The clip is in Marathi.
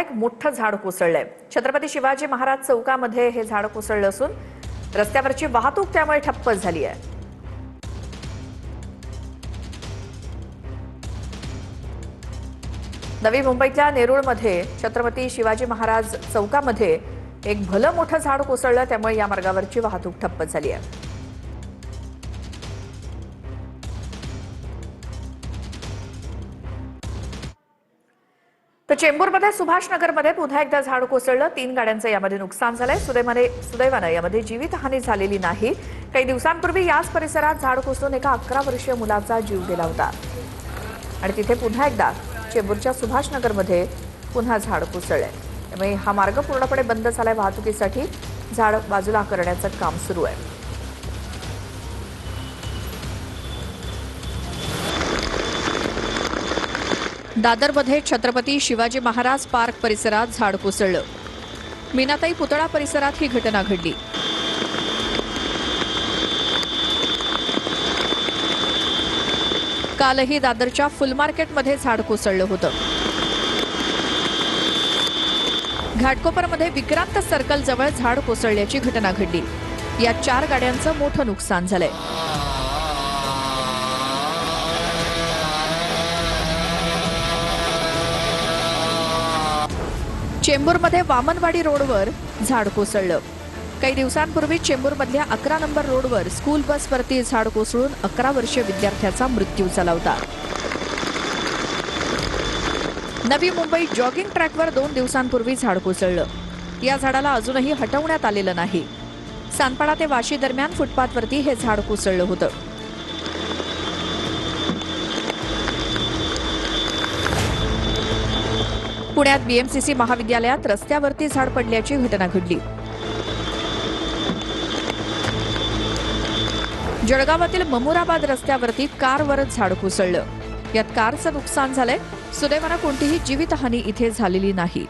एक मोठं झाड कोसळलंय। छत्रपती शिवाजी महाराज चौकामध्ये हे झाड कोसळलं असून रस्त्यावरची वाहतूक त्यामुळे ठप्प झाली आहे। नवी मुंबईतल्या नेरूळमध्ये छत्रपती शिवाजी महाराज चौकामध्ये एक भलं मोठं झाड कोसळलं, त्यामुळे या मार्गावरची वाहतूक ठप्प झाली आहे। तर चेंबूरमध्ये सुभाषनगरमध्ये पुन्हा एकदा झाड कोसळलं। 3 गाड्यांचं यामध्ये नुकसान झालंय। सुदैवाने यामध्ये जीवितहानी झालेली नाही। काही दिवसांपूर्वी याच परिसरात झाड कोसळून एका 11 वर्षीय मुलाचा जीव गेला होता आणि तिथे पुन्हा एकदा चेंबूरच्या सुभाषनगरमध्ये पुन्हा झाड कोसळलंय। त्यामुळे हा मार्ग पूर्णपणे बंद झालाय। वाहतुकीसाठी झाड बाजूला करण्याचं काम सुरू आहे। दादरमध्ये छत्रपती शिवाजी महाराज पार्क परिसरात झाड कोसळलं। मीनाताई पुतळा परिसरात ही घटना घडली। कालही दादरच्या फुल मार्केटमध्ये झाड कोसळलं होतं। घाटकोपरमध्ये विक्रांत सर्कल जवळ झाड कोसळल्याची घटना घडली। या 4 गाड्यांचं मोठं नुकसान झालंय। चेंबूरमध्ये वामनवाडी रोडवर झाड कोसळलं। काही दिवसांपूर्वी चेंबूरमधल्या 11 नंबर रोडवर स्कूल बसवरती झाड कोसळून 11 वर्षीय विद्यार्थ्याचा मृत्यू झाला होता। नवी मुंबई जॉगिंग ट्रॅकवर 2 दिवसांपूर्वी झाड कोसळलं। या झाडाला अजूनही हटवण्यात आलेलं नाही। सानपाडा ते वाशी दरम्यान फुटपाथवरती हे झाड कोसळलं होतं। पुण्यात बीएमसीसी महाविद्यालयात रस्त्यावरती झाड पडल्याची घटना घडली। जळगावातील ममुराबाद रस्त्यावरती कारवर झाड कोसळलं। यात कारचं नुकसान झालंय। सुदैवाने कोणतीही जीवितहानी इथे झालेली नाही।